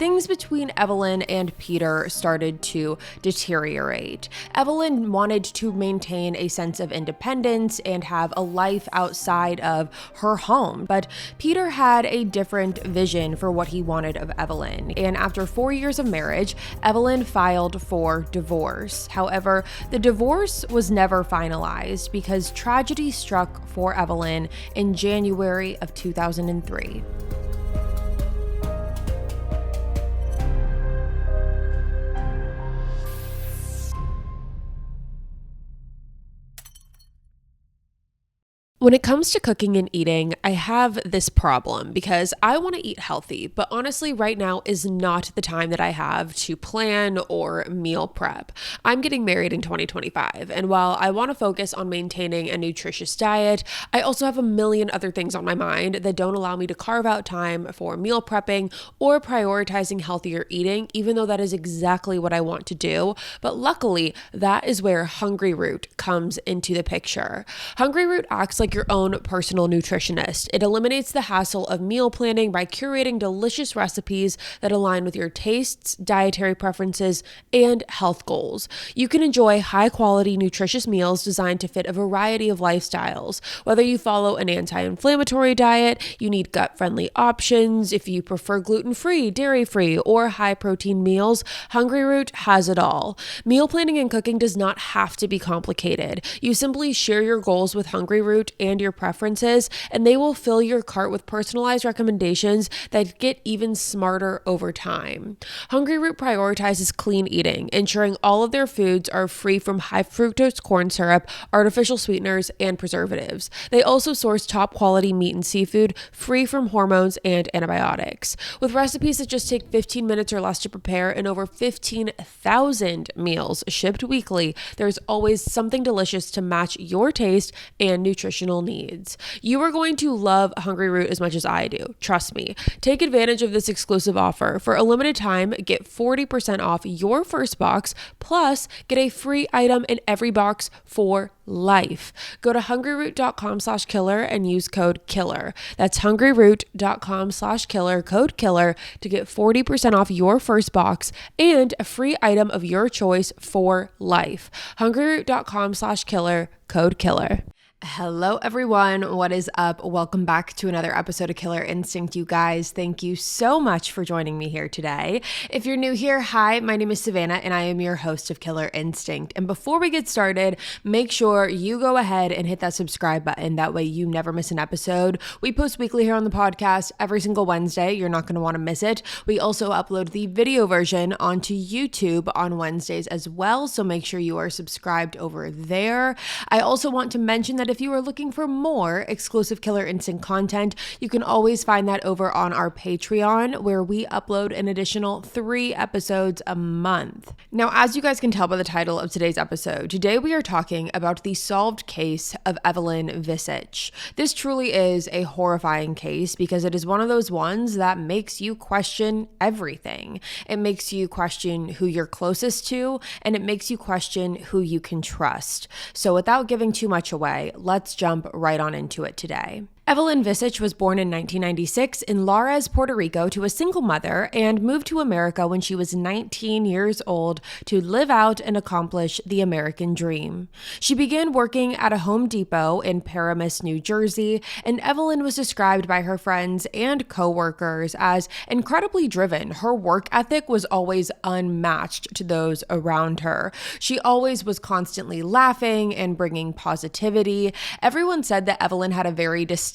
things between Evelyn and Peter started to deteriorate. Evelyn wanted to maintain a sense of independence and have a life outside of her home, but Peter had a different vision for what he wanted of Evelyn. And after 4 years of marriage, Evelyn filed for divorce. However, the divorce was never finalized because tragedy struck for Evelyn in January of 2003. When it comes to cooking and eating, I have this problem because I want to eat healthy, but honestly, right now is not the time that I have to plan or meal prep. I'm getting married in 2025, and while I want to focus on maintaining a nutritious diet, I also have a million other things on my mind that don't allow me to carve out time for meal prepping or prioritizing healthier eating, even though that is exactly what I want to do. But luckily, that is where Hungryroot comes into the picture. Hungryroot acts like your own personal nutritionist. It eliminates the hassle of meal planning by curating delicious recipes that align with your tastes, dietary preferences, and health goals. You can enjoy high-quality, nutritious meals designed to fit a variety of lifestyles. Whether you follow an anti-inflammatory diet, you need gut-friendly options, if you prefer gluten-free, dairy-free, or high-protein meals, Hungryroot has it all. Meal planning and cooking does not have to be complicated. You simply share your goals with Hungryroot and your preferences, and they will fill your cart with personalized recommendations that get even smarter over time. Hungryroot prioritizes clean eating, ensuring all of their foods are free from high fructose corn syrup, artificial sweeteners, and preservatives. They also source top quality meat and seafood free from hormones and antibiotics. With recipes that just take 15 minutes or less to prepare and over 15,000 meals shipped weekly, there's always something delicious to match your taste and nutritional needs. You are going to love Hungryroot as much as I do. Trust me. Take advantage of this exclusive offer. For a limited time, get 40% off your first box, plus get a free item in every box for life. Go to hungryroot.com/killer and use code KILLER. That's hungryroot.com/killer, code KILLER, to get 40% off your first box and a free item of your choice for life. hungryroot.com/killer, code KILLER. Hello everyone, what is up? Welcome back to another episode of Killer Instinct, you guys. Thank you so much for joining me here today. If you're new here, hi, my name is Savannah and I am your host of Killer Instinct. And before we get started, make sure you go ahead and hit that subscribe button. That way you never miss an episode. We post weekly here on the podcast every single Wednesday. You're not going to want to miss it. We also upload the video version onto YouTube on Wednesdays as well, so make sure you are subscribed over there. I also want to mention that if you are looking for more exclusive Killer Instinct content, you can always find that over on our Patreon, where we upload an additional 3 episodes a month. Now, as you guys can tell by the title of today's episode, today we are talking about the solved case of Evelyn Visich. This truly is a horrifying case because it is one of those ones that makes you question everything. It makes you question who you're closest to, and it makes you question who you can trust. So without giving too much away, let's jump right on into it today. Evelyn Visich was born in 1996 in Lares, Puerto Rico, to a single mother and moved to America when she was 19 years old to live out and accomplish the American dream. She began working at a Home Depot in Paramus, New Jersey, and Evelyn was described by her friends and coworkers as incredibly driven. Her work ethic was always unmatched to those around her. She always was constantly laughing and bringing positivity. Everyone said that Evelyn had a very distinct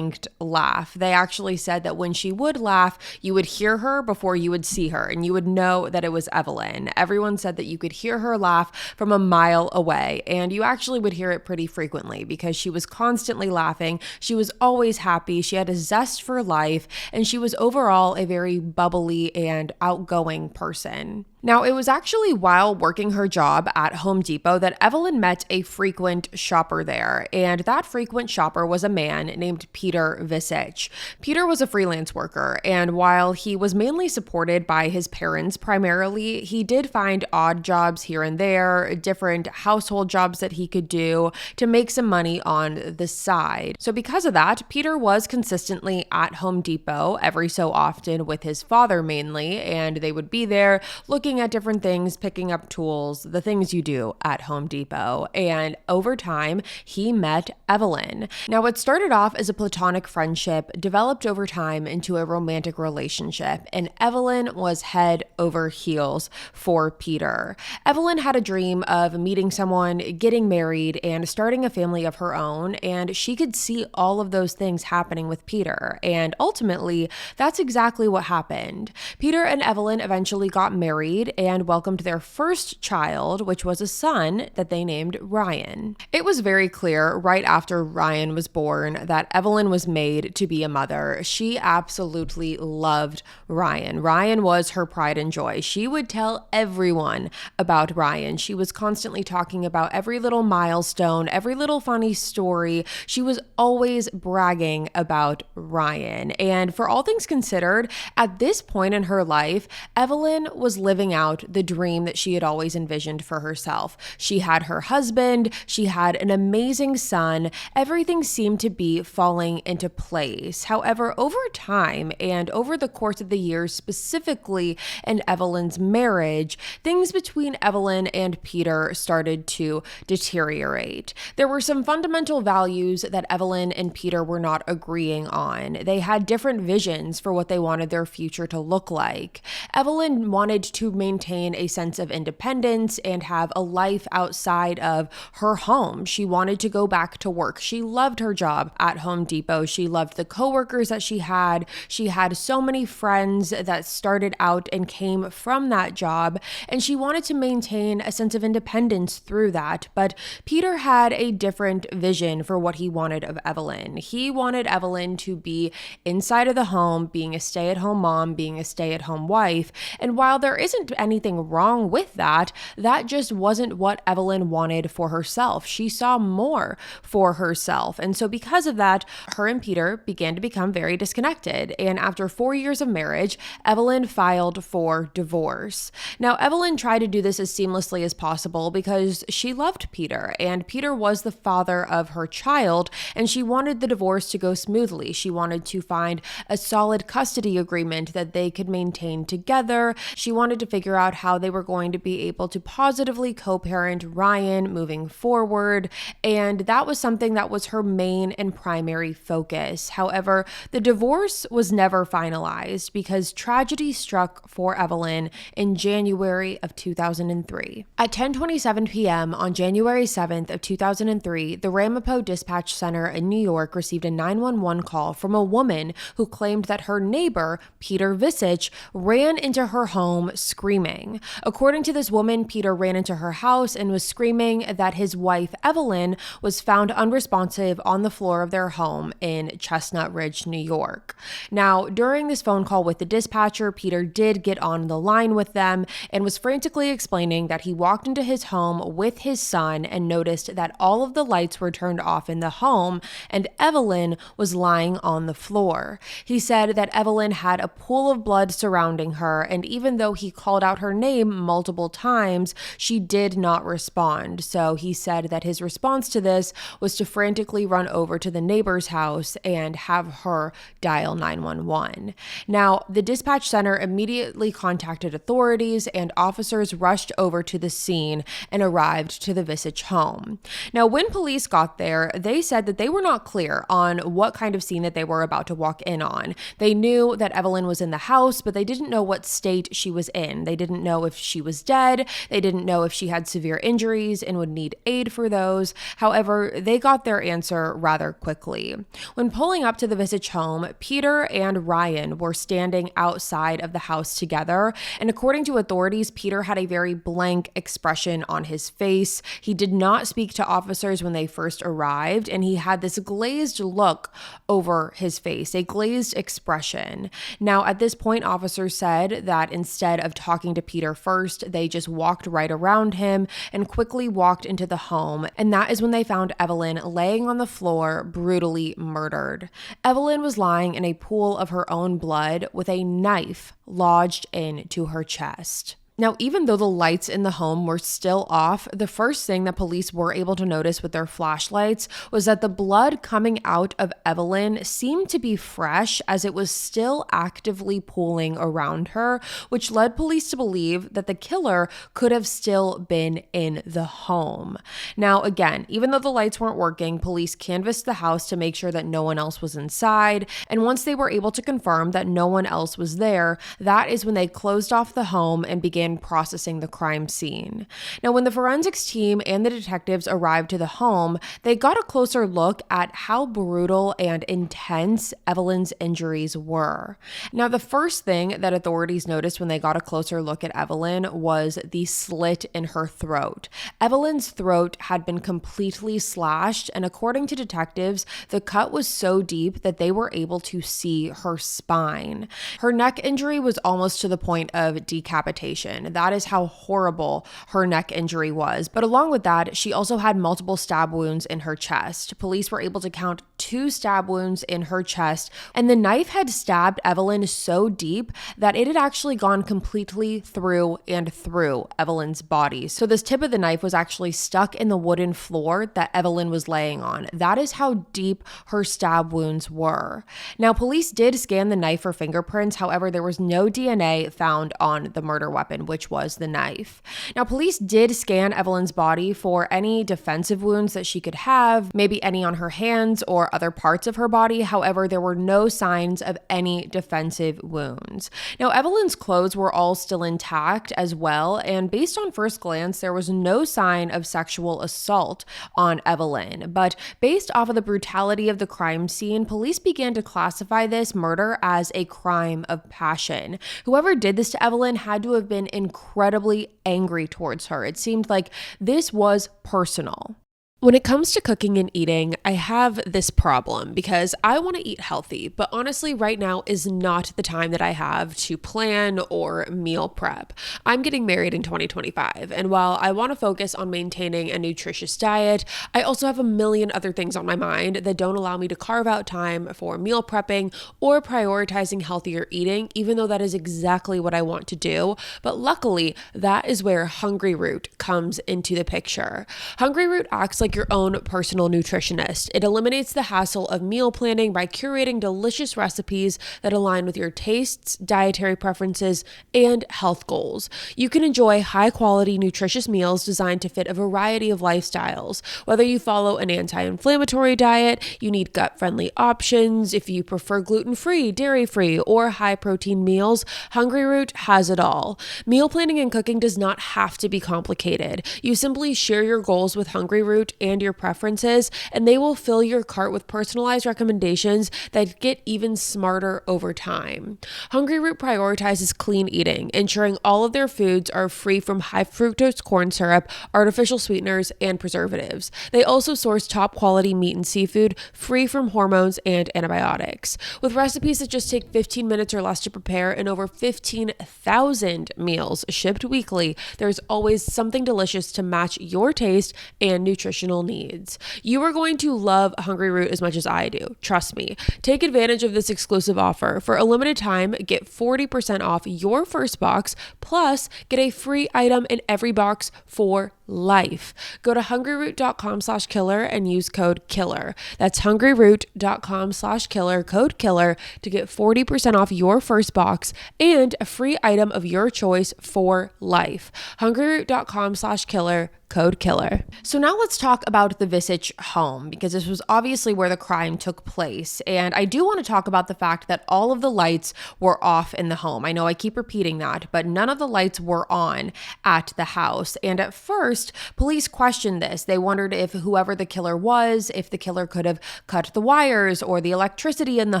laugh. They actually said that when she would laugh, you would hear her before you would see her, and you would know that it was Evelyn. Everyone said that you could hear her laugh from a mile away, and you actually would hear it pretty frequently because she was constantly laughing. She was always happy. She had a zest for life, and she was overall a very bubbly and outgoing person. Now, it was actually while working her job at Home Depot that Evelyn met a frequent shopper there, and that frequent shopper was a man named Peter Visich. Peter was a freelance worker, and while he was mainly supported by his parents primarily, he did find odd jobs here and there, different household jobs that he could do to make some money on the side. So because of that, Peter was consistently at Home Depot every so often with his father mainly, and they would be there looking at different things, picking up tools, the things you do at Home Depot. And over time, he met Evelyn. Now, what started off as a platonic friendship developed over time into a romantic relationship, and Evelyn was head over heels for Peter. Evelyn had a dream of meeting someone, getting married, and starting a family of her own, and she could see all of those things happening with Peter. And ultimately, that's exactly what happened. Peter and Evelyn eventually got married and welcomed their first child, which was a son that they named Ryan. It was very clear right after Ryan was born that Evelyn was made to be a mother. She absolutely loved Ryan. Ryan was her pride and joy. She would tell everyone about Ryan. She was constantly talking about every little milestone, every little funny story. She was always bragging about Ryan. And for all things considered, at this point in her life, Evelyn was living out the dream that she had always envisioned for herself. She had her husband, she had an amazing son, everything seemed to be falling into place. However, over time and over the course of the years, specifically in Evelyn's marriage, things between Evelyn and Peter started to deteriorate. There were some fundamental values that Evelyn and Peter were not agreeing on. They had different visions for what they wanted their future to look like. Evelyn wanted to maintain a sense of independence and have a life outside of her home. She wanted to go back to work. She loved her job at Home Depot. She loved the coworkers that she had. She had so many friends that started out and came from that job, and she wanted to maintain a sense of independence through that. But Peter had a different vision for what he wanted of Evelyn. He wanted Evelyn to be inside of the home, being a stay-at-home mom, being a stay-at-home wife. And while there isn't anything wrong with that, that just wasn't what Evelyn wanted for herself. She saw more for herself. And so because of that, her and Peter began to become very disconnected. And after 4 years of marriage, Evelyn filed for divorce. Now, Evelyn tried to do this as seamlessly as possible because she loved Peter, and Peter was the father of her child, and she wanted the divorce to go smoothly. She wanted to find a solid custody agreement that they could maintain together. She wanted to figure out how they were going to be able to positively co-parent Ryan moving forward, and that was something that was her main and primary focus. However, the divorce was never finalized because tragedy struck for Evelyn in January of 2003. At 10:27 p.m. on January 7th of 2003, the Ramapo Dispatch Center in New York received a 911 call from a woman who claimed that her neighbor, Peter Visich, ran into her home screaming. According to this woman, Peter ran into her house and was screaming that his wife, Evelyn, was found unresponsive on the floor of their home in Chestnut Ridge, New York. Now, during this phone call with the dispatcher, Peter did get on the line with them and was frantically explaining that he walked into his home with his son and noticed that all of the lights were turned off in the home and Evelyn was lying on the floor. He said that Evelyn had a pool of blood surrounding her, and even though he called out her name multiple times, she did not respond. So he said that his response to this was to frantically run over to the neighbor's house and have her dial 911. Now, the dispatch center immediately contacted authorities, and officers rushed over to the scene and arrived to the Visich home. Now, when police got there, they said that they were not clear on what kind of scene that they were about to walk in on. They knew that Evelyn was in the house, but they didn't know what state she was in. They didn't know if she was dead. They didn't know if she had severe injuries and would need aid for those. However, they got their answer rather quickly. When pulling up to the Visich home, Peter and Ryan were standing outside of the house together, and according to authorities, Peter had a very blank expression on his face. He did not speak to officers when they first arrived, and he had this glazed look over his face, a glazed expression. Now, at this point, officers said that instead of talking to Peter first. They just walked right around him and quickly walked into the home. And that is when they found Evelyn laying on the floor, brutally murdered. Evelyn was lying in a pool of her own blood with a knife lodged into her chest. Now, even though the lights in the home were still off, the first thing that police were able to notice with their flashlights was that the blood coming out of Evelyn seemed to be fresh, as it was still actively pooling around her, which led police to believe that the killer could have still been in the home. Now, again, even though the lights weren't working, police canvassed the house to make sure that no one else was inside, and once they were able to confirm that no one else was there, that is when they closed off the home and began processing the crime scene. Now, when the forensics team and the detectives arrived to the home, they got a closer look at how brutal and intense Evelyn's injuries were. Now, the first thing that authorities noticed when they got a closer look at Evelyn was the slit in her throat. Evelyn's throat had been completely slashed, and according to detectives, the cut was so deep that they were able to see her spine. Her neck injury was almost to the point of decapitation. That is how horrible her neck injury was. But along with that, she also had multiple stab wounds in her chest. Police were able to count 2 stab wounds in her chest, and the knife had stabbed Evelyn so deep that it had actually gone completely through and through Evelyn's body. So this tip of the knife was actually stuck in the wooden floor that Evelyn was laying on. That is how deep her stab wounds were. Now, police did scan the knife for fingerprints. However, there was no DNA found on the murder weapon, which was the knife. Now, police did scan Evelyn's body for any defensive wounds that she could have, maybe any on her hands or other parts of her body. However, there were no signs of any defensive wounds. Now, Evelyn's clothes were all still intact as well, and based on first glance, there was no sign of sexual assault on Evelyn. But based off of the brutality of the crime scene, police began to classify this murder as a crime of passion. Whoever did this to Evelyn had to have been incredibly angry towards her. It seemed like this was personal. When it comes to cooking and eating, I have this problem because I want to eat healthy, but honestly, right now is not the time that I have to plan or meal prep. I'm getting married in 2025, and while I want to focus on maintaining a nutritious diet, I also have a million other things on my mind that don't allow me to carve out time for meal prepping or prioritizing healthier eating, even though that is exactly what I want to do. But luckily, that is where Hungryroot comes into the picture. Hungryroot acts like your own personal nutritionist. It eliminates the hassle of meal planning by curating delicious recipes that align with your tastes, dietary preferences, and health goals. You can enjoy high-quality, nutritious meals designed to fit a variety of lifestyles. Whether you follow an anti-inflammatory diet, you need gut-friendly options, if you prefer gluten-free, dairy-free, or high-protein meals, Hungryroot has it all. Meal planning and cooking does not have to be complicated. You simply share your goals with Hungryroot and your preferences, and they will fill your cart with personalized recommendations that get even smarter over time. Hungryroot prioritizes clean eating, ensuring all of their foods are free from high fructose corn syrup, artificial sweeteners, and preservatives. They also source top quality meat and seafood free from hormones and antibiotics. With recipes that just take 15 minutes or less to prepare and over 15,000 meals shipped weekly, there's always something delicious to match your taste and nutritional needs. You are going to love Hungryroot as much as I do. Trust me. Take advantage of this exclusive offer. For a limited time, get 40% off your first box, plus get a free item in every box for life. Go to hungryroot.com/killer and use code KILLER. That's hungryroot.com/killer, code KILLER, to get 40% off your first box and a free item of your choice for life. hungryroot.com/killer, code KILLER. So now let's talk about the Visich home, because this was obviously where the crime took place. And I do want to talk about the fact that all of the lights were off in the home. I know I keep repeating that, but none of the lights were on at the house. And at first, police questioned this. They wondered if whoever the killer was, if the killer could have cut the wires or the electricity in the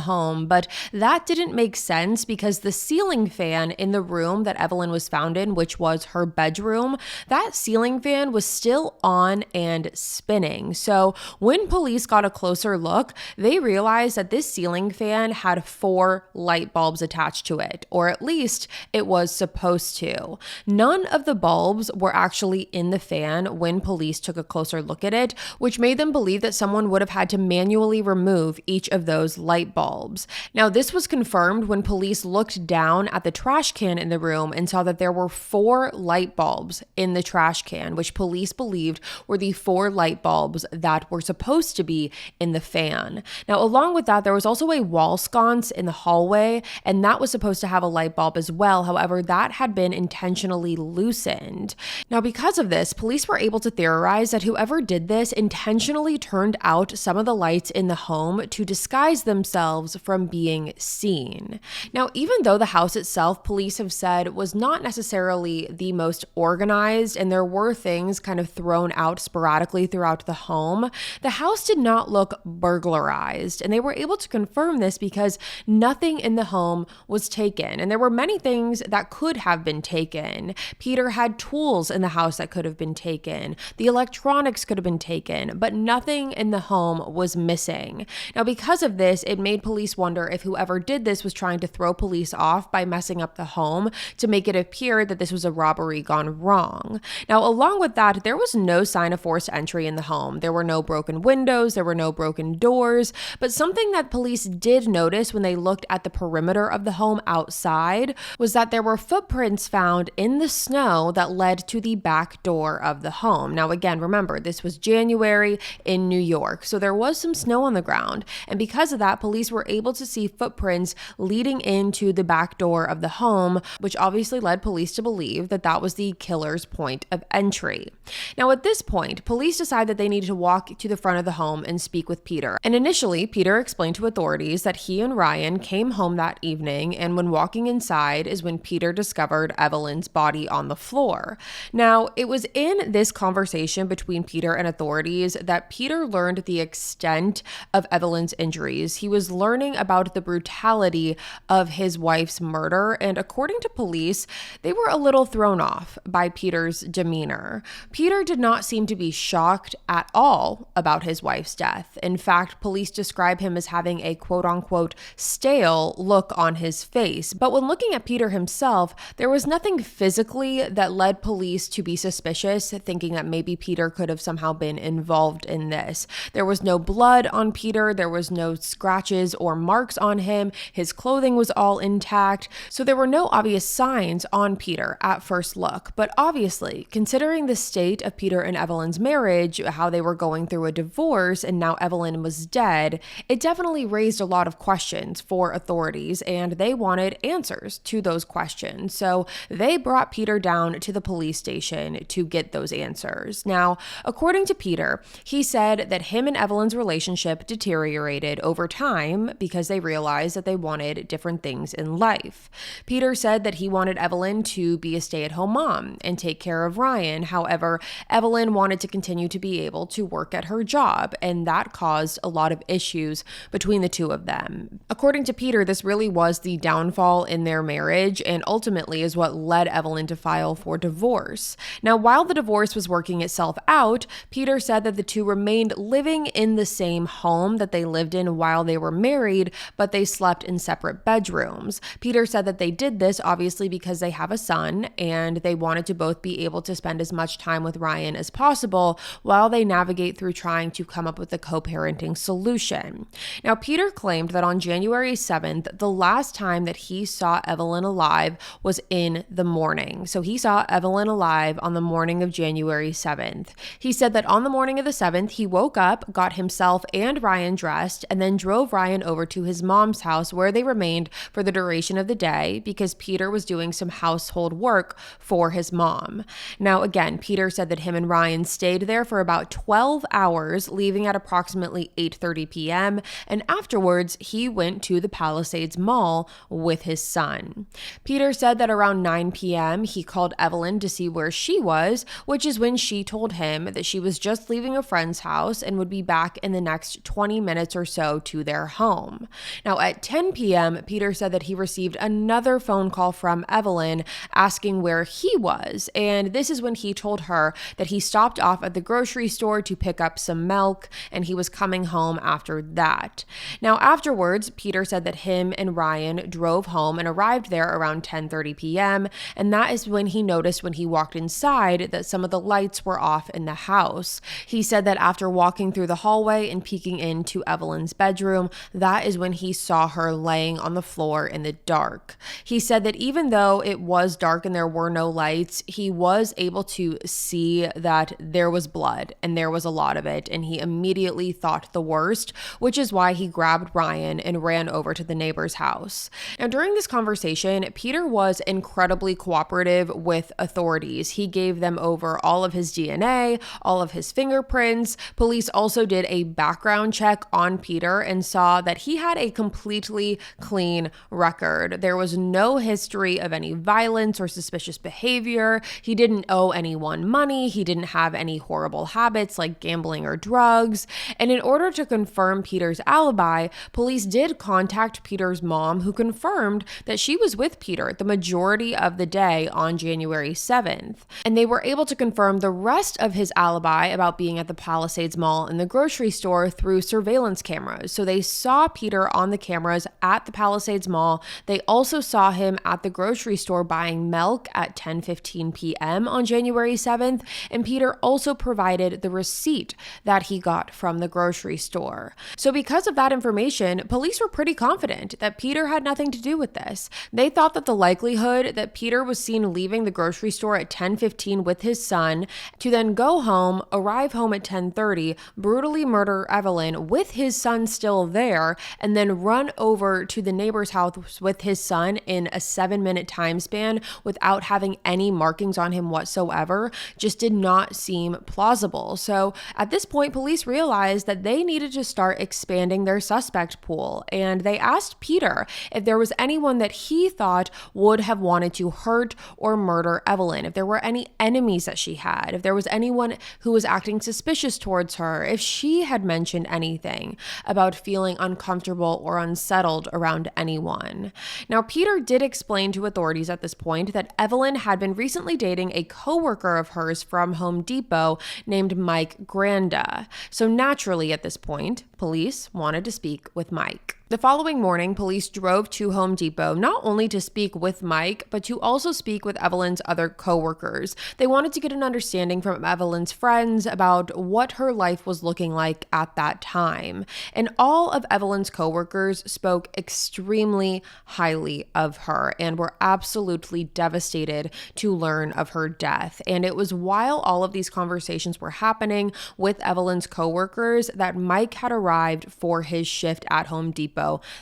home. But that didn't make sense because the ceiling fan in the room that Evelyn was found in, which was her bedroom, that ceiling fan was still on and spinning. So when police got a closer look, they realized that this ceiling fan had 4 light bulbs attached to it, or at least it was supposed to. None of the bulbs were actually in the fan when police took a closer look at it, which made them believe that someone would have had to manually remove each of those light bulbs. Now, this was confirmed when police looked down at the trash can in the room and saw that there were 4 light bulbs in the trash can, which police believed were the 4 light bulbs that were supposed to be in the fan. Now, along with that, there was also a wall sconce in the hallway, and that was supposed to have a light bulb as well. However, that had been intentionally loosened. Now, because of this, police were able to theorize that whoever did this intentionally turned out some of the lights in the home to disguise themselves from being seen. Now, even though the house itself, police have said, was not necessarily the most organized, and there were things kind of thrown out sporadically throughout the home, the house did not look burglarized, and they were able to confirm this because nothing in the home was taken, and there were many things that could have been taken. Peter had tools in the house that could have been taken. The electronics could have been taken, but nothing in the home was missing. Now, because of this, it made police wonder if whoever did this was trying to throw police off by messing up the home to make it appear that this was a robbery gone wrong. Now, along with that, there was no sign of forced entry in the home. There were no broken windows, there were no broken doors, but something that police did notice when they looked at the perimeter of the home outside was that there were footprints found in the snow that led to the back door of the home. Now, again, remember, this was January in New York, so there was some snow on the ground, and because of that, police were able to see footprints leading into the back door of the home, which obviously led police to believe that that was the killer's point of entry. Now, at this point, police decide that they needed to walk to the front of the home and speak with Peter. And initially, Peter explained to authorities that he and Ryan came home that evening, and when walking inside is when Peter discovered Evelyn's body on the floor. Now, it was in this conversation between Peter and authorities that Peter learned the extent of Evelyn's injuries. He was learning about the brutality of his wife's murder, and according to police, they were a little thrown off by Peter's demeanor. Peter did not seem to be shocked at all about his wife's death. In fact, police describe him as having a quote-unquote stale look on his face. But when looking at Peter himself, there was nothing physically that led police to be suspicious, thinking that maybe Peter could have somehow been involved in this. There was no blood on Peter, there was no scratches or marks on him, his clothing was all intact, so there were no obvious signs on Peter at first look. But obviously, considering the state of Peter and Evelyn's marriage, how they were going through a divorce, and now Evelyn was dead, it definitely raised a lot of questions for authorities, and they wanted answers to those questions. So they brought Peter down to the police station to get those answers. Now, according to Peter, he said that him and Evelyn's relationship deteriorated over time because they realized that they wanted different things in life. Peter said that he wanted Evelyn to be a stay-at-home mom and take care of Ryan. However, Evelyn wanted to continue to be able to work at her job, and that caused a lot of issues between the two of them. According to Peter, this really was the downfall in their marriage and ultimately is what led Evelyn to file for divorce. Now, while the divorce was working itself out, Peter said that the two remained living in the same home that they lived in while they were married, but they slept in separate bedrooms. Peter said that they did this obviously because they have a son and they wanted to both be able to spend as much time with Ryan as possible while they navigate through trying to come up with a co-parenting solution. Now, Peter claimed that on January 7th, the last time that he saw Evelyn alive was in the morning. So he saw Evelyn alive on the morning of January 7th. He said that on the morning of the 7th, he woke up, got himself and Ryan dressed, and then drove Ryan over to his mom's house where they remained for the duration of the day because Peter was doing some household work for his mom. Now, again, Peter said that him and Ryan stayed there for about 12 hours, leaving at approximately 8:30 p.m., and afterwards, he went to the Palisades Mall with his son. Peter said that around 9 p.m., he called Evelyn to see where she was, which is when she told him that she was just leaving a friend's house and would be back in the next 20 minutes or so to their home. Now, at 10 p.m., Peter said that he received another phone call from Evelyn asking where he was, and this is when he told her that he stopped off at the grocery store to pick up some milk, and he was coming home after that. Now, afterwards, Peter said that him and Ryan drove home and arrived there around 10:30 p.m., and that is when he noticed when he walked inside that some of the lights were off in the house. He said that after walking through the hallway and peeking into Evelyn's bedroom, that is when he saw her laying on the floor in the dark. He said that even though it was dark and there were no lights, he was able to see that there was blood and there was a lot of it, and he immediately thought the worst, which is why he grabbed Ryan and ran over to the neighbor's house. Now, during this conversation, Peter was incredibly cooperative with authorities. He gave them over all of his DNA, all of his fingerprints. Police also did a background check on Peter and saw that he had a completely clean record. There was no history of any violence or suspicious behavior. He didn't owe anyone money. He didn't have any horrible habits like gambling or drugs. And in order to confirm Peter's alibi, police did contact Peter's mom, who confirmed that she was with Peter the majority of the day on January 7th. And they were able to confirm the rest of his alibi about being at the Palisades Mall and the grocery store through surveillance cameras. So they saw Peter on the cameras at the Palisades Mall. They also saw him at the grocery store buying milk at 10:15 p.m. on January 7th. And Peter also provided the receipt that he got from the grocery store. So because of that information, police were pretty confident that Peter had nothing to do with this. They thought that the likelihood that Peter was seen leaving the grocery store at 10:15 with his son to then go home, arrive home at 10:30, brutally murder Evelyn with his son still there, and then run over to the neighbor's house with his son in a 7-minute time span without having any markings on him whatsoever just did not seem plausible. So at this point, police realized that they needed to start expanding their suspect pool, and they asked Peter if there was anyone that he thought would have wanted to hurt or murder Evelyn, if there were any enemies that she had, if there was anyone who was acting suspicious towards her, if she had mentioned anything about feeling uncomfortable or unsettled around anyone. Now, Peter did explain to authorities at this point that Evelyn had been recently dating a coworker of hers from Home Depot named Mike Granda. So naturally at this point, police wanted to speak with Mike. The following morning, police drove to Home Depot not only to speak with Mike, but to also speak with Evelyn's other coworkers. They wanted to get an understanding from Evelyn's friends about what her life was looking like at that time. And all of Evelyn's coworkers spoke extremely highly of her and were absolutely devastated to learn of her death. And it was while all of these conversations were happening with Evelyn's coworkers that Mike had arrived for his shift at Home Depot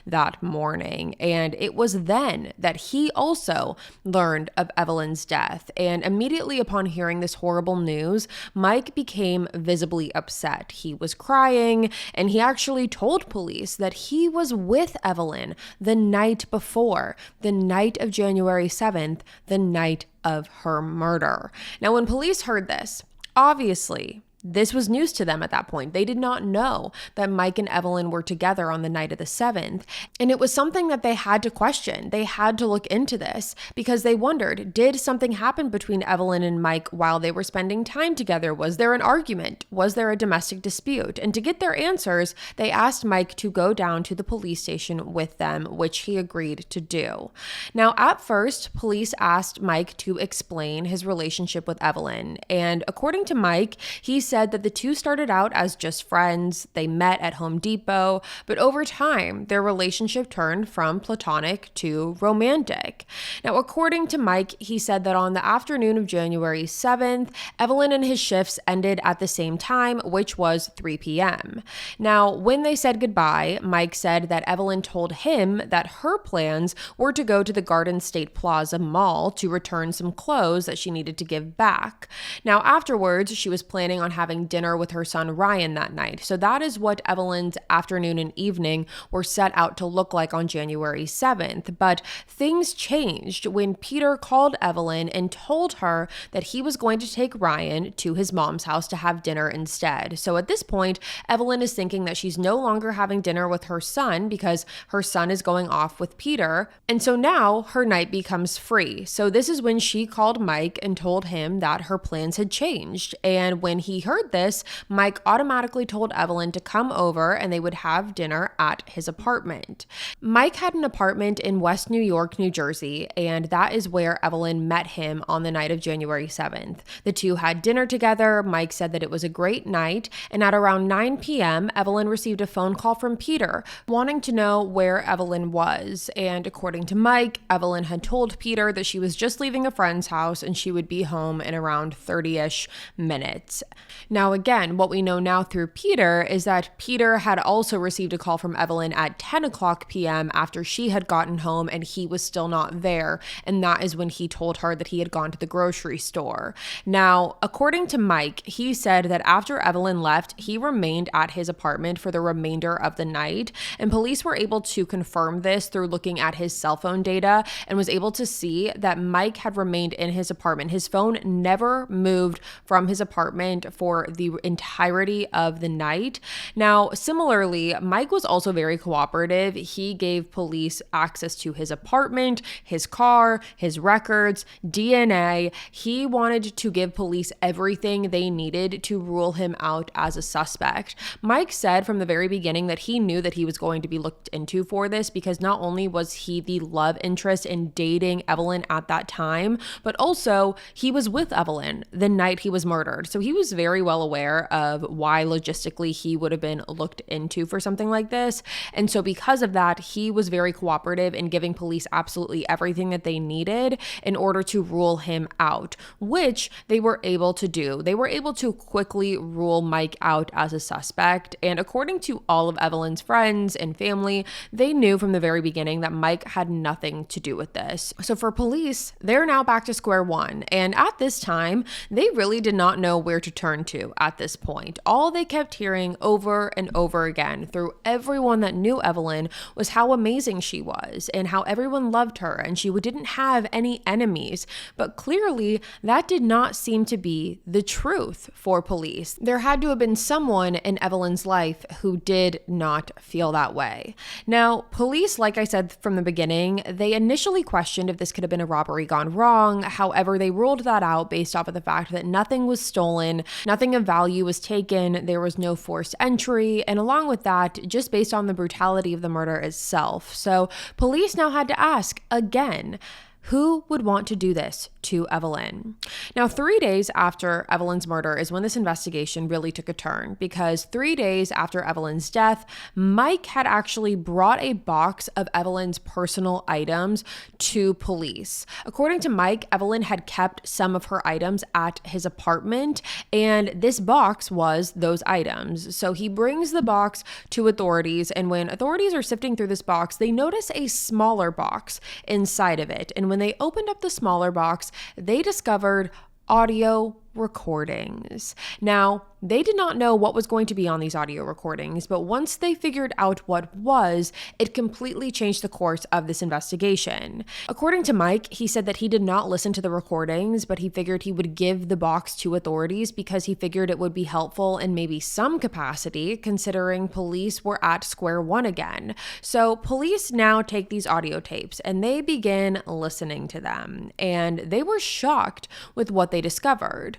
that morning. And it was then that he also learned of Evelyn's death. And immediately upon hearing this horrible news, Mike became visibly upset. He was crying, and he actually told police that he was with Evelyn the night before, the night of January 7th, the night of her murder. Now, when police heard this, obviously, this was news to them at that point. They did not know that Mike and Evelyn were together on the night of the 7th. And it was something that they had to question. They had to look into this because they wondered, did something happen between Evelyn and Mike while they were spending time together? Was there an argument? Was there a domestic dispute? And to get their answers, they asked Mike to go down to the police station with them, which he agreed to do. Now, at first, police asked Mike to explain his relationship with Evelyn. And according to Mike, he said that the two started out as just friends. They met at Home Depot, but over time, their relationship turned from platonic to romantic. Now, according to Mike, he said that on the afternoon of January 7th, Evelyn and his shifts ended at the same time, which was 3 p.m. Now, when they said goodbye, Mike said that Evelyn told him that her plans were to go to the Garden State Plaza Mall to return some clothes that she needed to give back. Now, afterwards, she was planning on having dinner with her son Ryan that night. So that is what Evelyn's afternoon and evening were set out to look like on January 7th. But things changed when Peter called Evelyn and told her that he was going to take Ryan to his mom's house to have dinner instead. So at this point, Evelyn is thinking that she's no longer having dinner with her son because her son is going off with Peter. And so now her night becomes free. So this is when she called Mike and told him that her plans had changed. And when he heard this, Mike automatically told Evelyn to come over and they would have dinner at his apartment. Mike had an apartment in West New York, New Jersey, and that is where Evelyn met him on the night of January 7th. The two had dinner together. Mike said that it was a great night, and at around 9 p.m., Evelyn received a phone call from Peter wanting to know where Evelyn was. And according to Mike, Evelyn had told Peter that she was just leaving a friend's house and she would be home in around 30-ish minutes. Now, again, what we know now through Peter is that Peter had also received a call from Evelyn at 10 o'clock p.m. after she had gotten home and he was still not there. And that is when he told her that he had gone to the grocery store. Now, according to Mike, he said that after Evelyn left, he remained at his apartment for the remainder of the night. And police were able to confirm this through looking at his cell phone data and was able to see that Mike had remained in his apartment. His phone never moved from his apartment for the entirety of the night. Now, similarly, Mike was also very cooperative. He gave police access to his apartment, his car, his records, DNA. He wanted to give police everything they needed to rule him out as a suspect. Mike said from the very beginning that he knew that he was going to be looked into for this because not only was he the love interest in dating Evelyn at that time, but also he was with Evelyn the night he was murdered. So he was very well aware of why logistically he would have been looked into for something like this. And so because of that, he was very cooperative in giving police absolutely everything that they needed in order to rule him out, which they were able to do. They were able to quickly rule Mike out as a suspect. And according to all of Evelyn's friends and family, they knew from the very beginning that Mike had nothing to do with this. So for police, they're now back to square one. And at this time, they really did not know where to turn to at this point. All they kept hearing over and over again through everyone that knew Evelyn was how amazing she was and how everyone loved her and she didn't have any enemies. But clearly, that did not seem to be the truth for police. There had to have been someone in Evelyn's life who did not feel that way. Now, police, like I said from the beginning, they initially questioned if this could have been a robbery gone wrong. However, they ruled that out based off of the fact that nothing was stolen, nothing of value was taken, there was no forced entry, and along with that, just based on the brutality of the murder itself. So police now had to ask again, who would want to do this to Evelyn? Now, 3 days after Evelyn's murder is when this investigation really took a turn, because 3 days after Evelyn's death, Mike had actually brought a box of Evelyn's personal items to police. According to Mike, Evelyn had kept some of her items at his apartment, and this box was those items. So he brings the box to authorities, and when authorities are sifting through this box, they notice a smaller box inside of it. And when they opened up the smaller box, they discovered audio recordings. Now, they did not know what was going to be on these audio recordings, but once they figured out what was, it completely changed the course of this investigation. According to Mike, he said that he did not listen to the recordings, but he figured he would give the box to authorities because he figured it would be helpful in maybe some capacity, considering police were at square one again. So police now take these audio tapes and they begin listening to them, and they were shocked with what they discovered.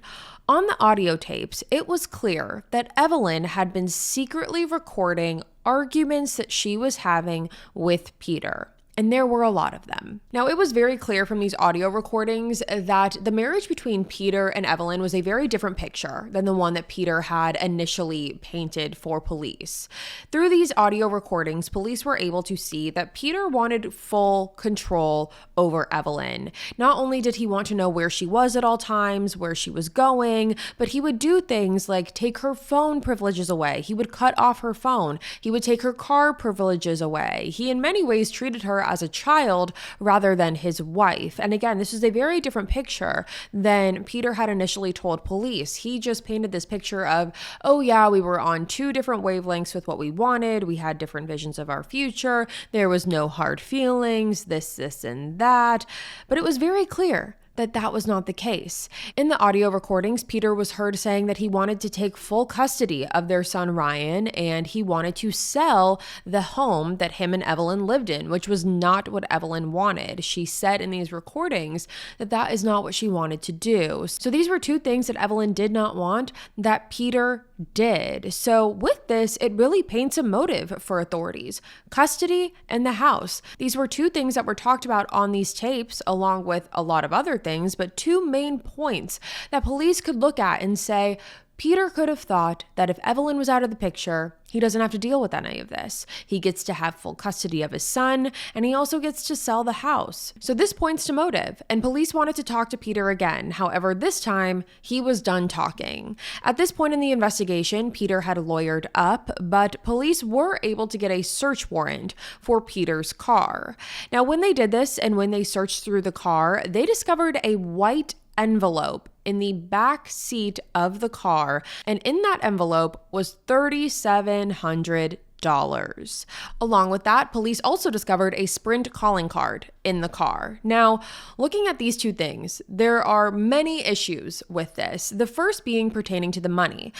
On the audio tapes, it was clear that Evelyn had been secretly recording arguments that she was having with Peter. And there were a lot of them. Now, it was very clear from these audio recordings that the marriage between Peter and Evelyn was a very different picture than the one that Peter had initially painted for police. Through these audio recordings, police were able to see that Peter wanted full control over Evelyn. Not only did he want to know where she was at all times, where she was going, but he would do things like take her phone privileges away. He would cut off her phone. He would take her car privileges away. He in many ways treated her as a child rather than his wife. And again, this is a very different picture than Peter had initially told police. He just painted this picture of, oh yeah, we were on two different wavelengths with what we wanted. We had different visions of our future. There was no hard feelings, this, and that. But it was very clear that that was not the case. In the audio recordings, Peter was heard saying that he wanted to take full custody of their son Ryan, and he wanted to sell the home that him and Evelyn lived in, which was not what Evelyn wanted. She said in these recordings that that is not what she wanted to do. So these were two things that Evelyn did not want that Peter did. So with this, it really paints a motive for authorities: custody and the house. These were two things that were talked about on these tapes, along with a lot of other things, but two main points that police could look at and say, Peter could have thought that if Evelyn was out of the picture, he doesn't have to deal with any of this. He gets to have full custody of his son, and he also gets to sell the house. So this points to motive, and police wanted to talk to Peter again. However, this time, he was done talking. At this point in the investigation, Peter had lawyered up, but police were able to get a search warrant for Peter's car. Now, when they did this, and when they searched through the car, they discovered a white envelope in the back seat of the car, and in that envelope was $3,700. Along with that, police also discovered a Sprint calling card in the car. Now, looking at these two things, there are many issues with this. The first being pertaining to the money.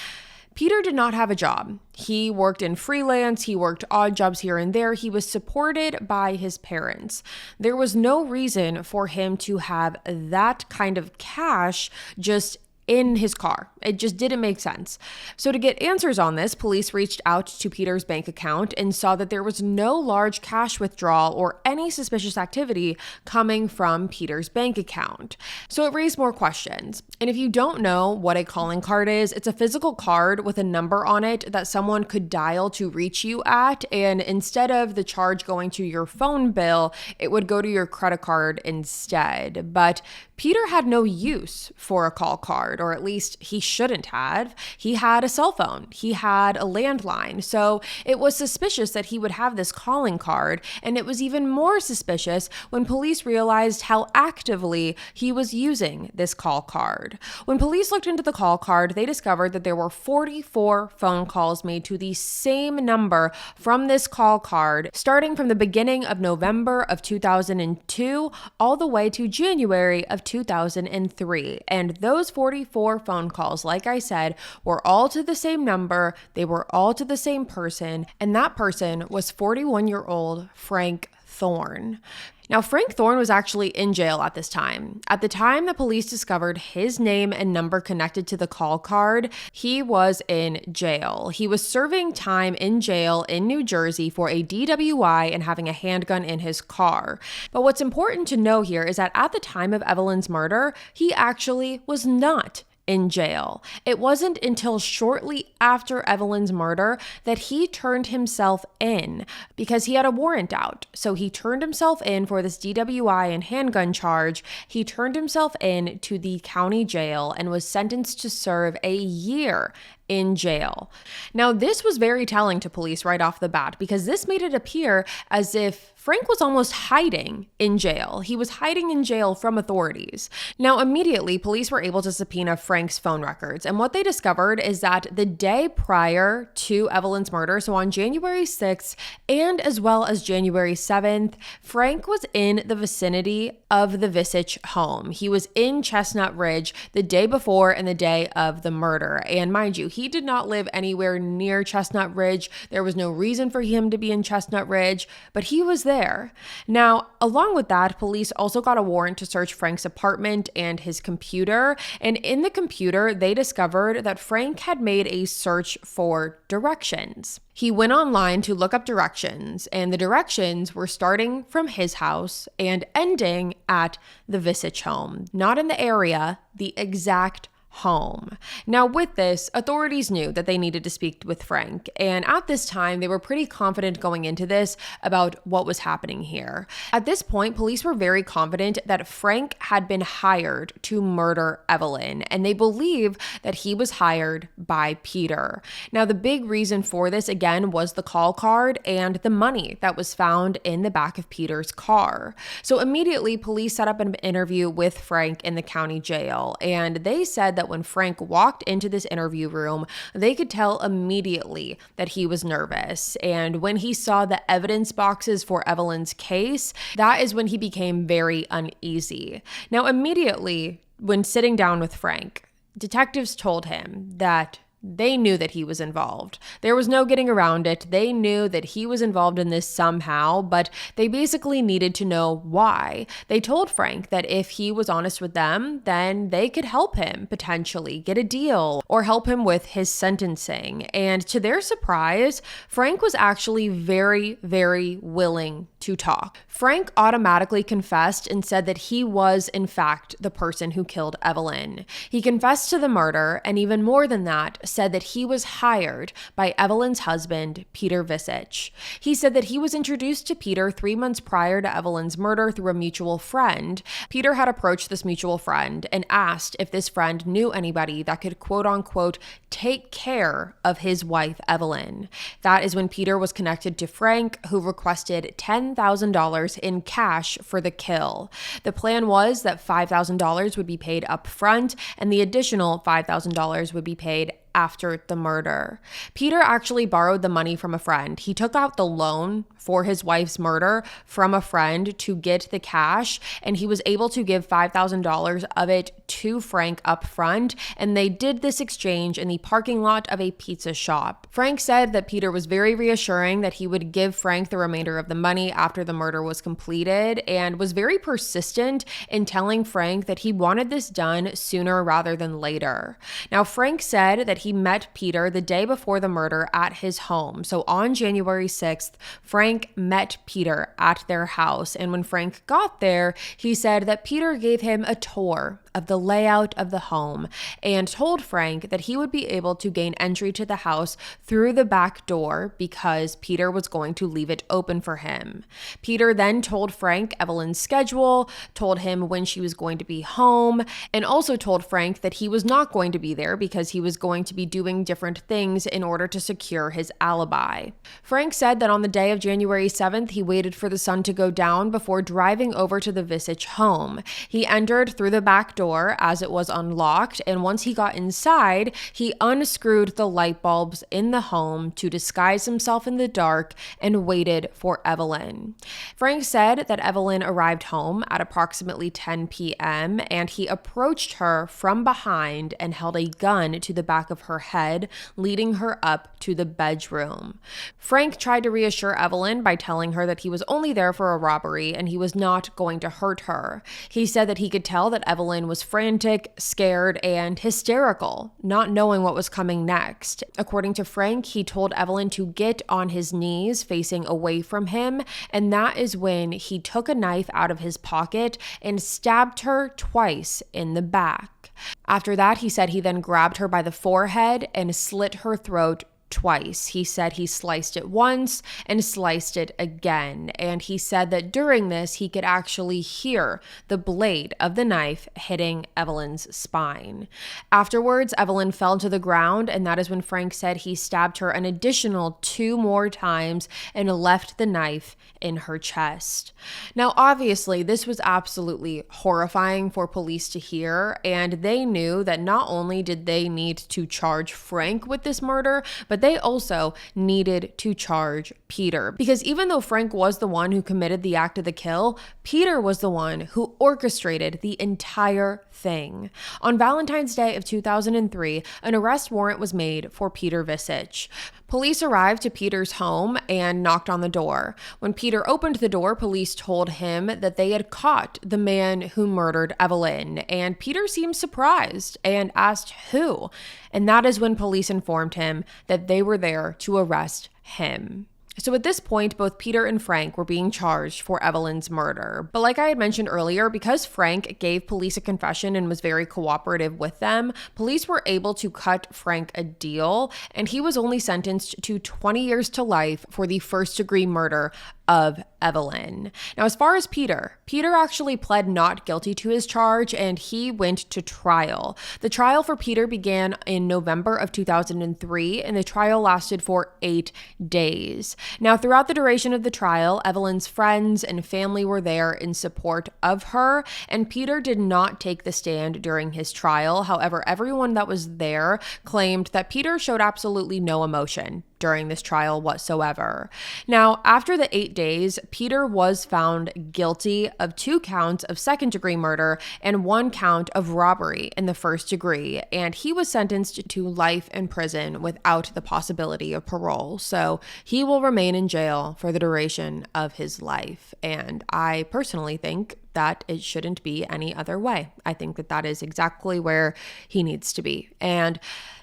Peter did not have a job. He worked in freelance, he worked odd jobs here and there. He was supported by his parents. There was no reason for him to have that kind of cash just in his car. It just didn't make sense. So to get answers on this, police reached out to Peter's bank account and saw that there was no large cash withdrawal or any suspicious activity coming from Peter's bank account. So it raised more questions. And if you don't know what a calling card is, it's a physical card with a number on it that someone could dial to reach you at. And instead of the charge going to your phone bill, it would go to your credit card instead. But Peter had no use for a call card, or at least he shouldn't have. He had a cell phone. He had a landline. So it was suspicious that he would have this calling card. And it was even more suspicious when police realized how actively he was using this call card. When police looked into the call card, they discovered that there were 44 phone calls made to the same number from this call card, starting from the beginning of November of 2002 all the way to January of 2003. And those 44 phone calls, like I said, were all to the same number. They were all to the same person. And that person was 41-year-old Frank Thorne. Now, Frank Thorne was actually in jail at this time. At the time the police discovered his name and number connected to the call card, he was in jail. He was serving time in jail in New Jersey for a DWI and having a handgun in his car. But what's important to know here is that at the time of Evelyn's murder, he actually was not in jail. It wasn't until shortly after Evelyn's murder that he turned himself in because he had a warrant out. So he turned himself in for this DWI and handgun charge. He turned himself in to the county jail and was sentenced to serve a year in jail. Now, this was very telling to police right off the bat because this made it appear as if Frank was almost hiding in jail. He was hiding in jail from authorities. Now, immediately, police were able to subpoena Frank's phone records. And what they discovered is that the day prior to Evelyn's murder, so on January 6th and as well as January 7th, Frank was in the vicinity of the Visich home. He was in Chestnut Ridge the day before and the day of the murder. And mind you, he did not live anywhere near Chestnut Ridge. There was no reason for him to be in Chestnut Ridge, but he was there. Now, along with that, police also got a warrant to search Frank's apartment and his computer. And in the computer, they discovered that Frank had made a search for directions. He went online to look up directions, and the directions were starting from his house and ending at the Visich home. Not in the area, the exact home. Now, with this, authorities knew that they needed to speak with Frank, and at this time, they were pretty confident going into this about what was happening here. At this point, police were very confident that Frank had been hired to murder Evelyn, and they believe that he was hired by Peter. Now, the big reason for this, again, was the call card and the money that was found in the back of Peter's car. So immediately, police set up an interview with Frank in the county jail, and they said that when Frank walked into this interview room, they could tell immediately that he was nervous. And when he saw the evidence boxes for Evelyn's case, that is when he became very uneasy. Now, immediately, when sitting down with Frank, detectives told him that they knew that he was involved. There was no getting around it. They knew that he was involved in this somehow, but they basically needed to know why. They told Frank that if he was honest with them, then they could help him potentially get a deal or help him with his sentencing. And to their surprise, Frank was actually very, very willing to talk. Frank automatically confessed and said that he was, in fact, the person who killed Evelyn. He confessed to the murder, and even more than that, said that he was hired by Evelyn's husband, Peter Visich. He said that he was introduced to Peter 3 months prior to Evelyn's murder through a mutual friend. Peter had approached this mutual friend and asked if this friend knew anybody that could quote unquote take care of his wife, Evelyn. That is when Peter was connected to Frank, who requested $10,000 in cash for the kill. The plan was that $5,000 would be paid up front and the additional $5,000 would be paid after the murder. Peter actually borrowed the money from a friend. He took out the loan for his wife's murder from a friend to get the cash, and he was able to give $5,000 of it to Frank up front, and they did this exchange in the parking lot of a pizza shop. Frank said that Peter was very reassuring that he would give Frank the remainder of the money after the murder was completed, and was very persistent in telling Frank that he wanted this done sooner rather than later. Now, Frank said that he met Peter the day before the murder at his home. So on January 6th, Frank met Peter at their house. And when Frank got there, he said that Peter gave him a tour of the layout of the home and told Frank that he would be able to gain entry to the house through the back door because Peter was going to leave it open for him. Peter then told Frank Evelyn's schedule, told him when she was going to be home, and also told Frank that he was not going to be there because he was going to be doing different things in order to secure his alibi. Frank said that on the day of January 7th, he waited for the sun to go down before driving over to the Visich home. He entered through the back door as it was unlocked, and once he got inside, he unscrewed the light bulbs in the home to disguise himself in the dark and waited for Evelyn. Frank said that Evelyn arrived home at approximately 10 p.m. and he approached her from behind and held a gun to the back of her head, leading her up to the bedroom. Frank tried to reassure Evelyn by telling her that he was only there for a robbery and he was not going to hurt her. He said that he could tell that Evelyn was frantic, scared, and hysterical, not knowing what was coming next. According to Frank, he told Evelyn to get on his knees facing away from him, and that is when he took a knife out of his pocket and stabbed her twice in the back. After that, he said he then grabbed her by the forehead and slit her throat twice. He said he sliced it once and sliced it again. And he said that during this, he could actually hear the blade of the knife hitting Evelyn's spine. Afterwards, Evelyn fell to the ground, and that is when Frank said he stabbed her an additional 2 more times and left the knife in her chest. Now, obviously, this was absolutely horrifying for police to hear, and they knew that not only did they need to charge Frank with this murder, but they also needed to charge Peter. Because even though Frank was the one who committed the act of the kill, Peter was the one who orchestrated the entire thing. On Valentine's Day of 2003, an arrest warrant was made for Peter Visich. Police arrived to Peter's home and knocked on the door. When Peter opened the door, police told him that they had caught the man who murdered Evelyn, and Peter seemed surprised and asked who. And that is when police informed him that they were there to arrest him. So at this point, both Peter and Frank were being charged for Evelyn's murder. But like I had mentioned earlier, because Frank gave police a confession and was very cooperative with them, police were able to cut Frank a deal, and he was only sentenced to 20 years to life for the first-degree murder of Evelyn. Now, as far as Peter actually pled not guilty to his charge, and he went to trial. The trial for Peter began in November of 2003, and the trial lasted for 8 days. Now, throughout the duration of the trial, Evelyn's friends and family were there in support of her, and Peter did not take the stand during his trial. However, everyone that was there claimed that Peter showed absolutely no emotion during this trial whatsoever. Now, after the 8 days, Peter was found guilty of 2 counts of second-degree murder and 1 count of robbery in the first degree, and he was sentenced to life in prison without the possibility of parole. So he will remain in jail for the duration of his life, and I personally think that it shouldn't be any other way. I think that that is exactly where he needs to be. And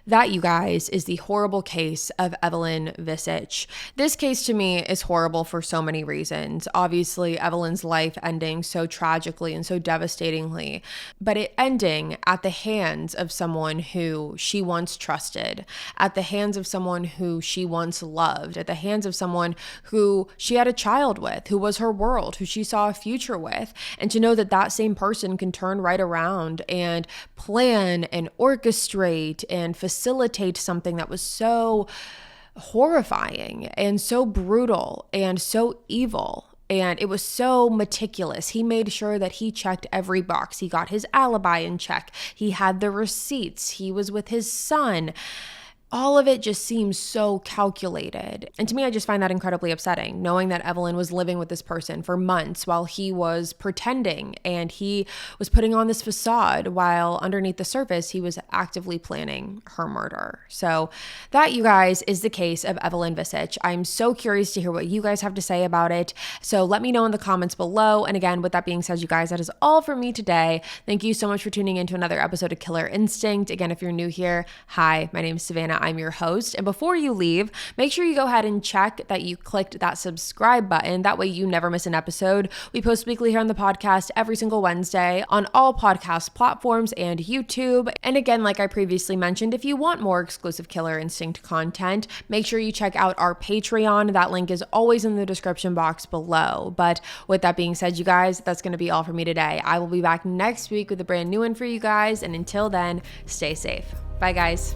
that, you guys, is the horrible case of Evelyn Visich. This case to me is horrible for so many reasons. Obviously, Evelyn's life ending so tragically and so devastatingly, but it ending at the hands of someone who she once trusted, at the hands of someone who she once loved, at the hands of someone who she had a child with, who was her world, who she saw a future with. And to know that that same person can turn right around and plan and orchestrate and facilitate something that was so horrifying and so brutal and so evil. And it was so meticulous. He made sure that he checked every box. He got his alibi in check. He had the receipts. He was with his son. All of it just seems so calculated. And to me, I just find that incredibly upsetting, knowing that Evelyn was living with this person for months while he was pretending and he was putting on this facade while underneath the surface, he was actively planning her murder. So that, you guys, is the case of Evelyn Visich. I'm so curious to hear what you guys have to say about it. So let me know in the comments below. And again, with that being said, you guys, that is all for me today. Thank you so much for tuning in to another episode of Killer Instinct. Again, if you're new here, hi, my name is Savannah. I'm your host. And before you leave, make sure you go ahead and check that you clicked that subscribe button. That way you never miss an episode. We post weekly here on the podcast every single Wednesday on all podcast platforms and YouTube. And again, like I previously mentioned, if you want more exclusive Killer Instinct content, make sure you check out our Patreon. That link is always in the description box below. But with that being said, you guys, that's going to be all for me today. I will be back next week with a brand new one for you guys. And until then, stay safe. Bye, guys.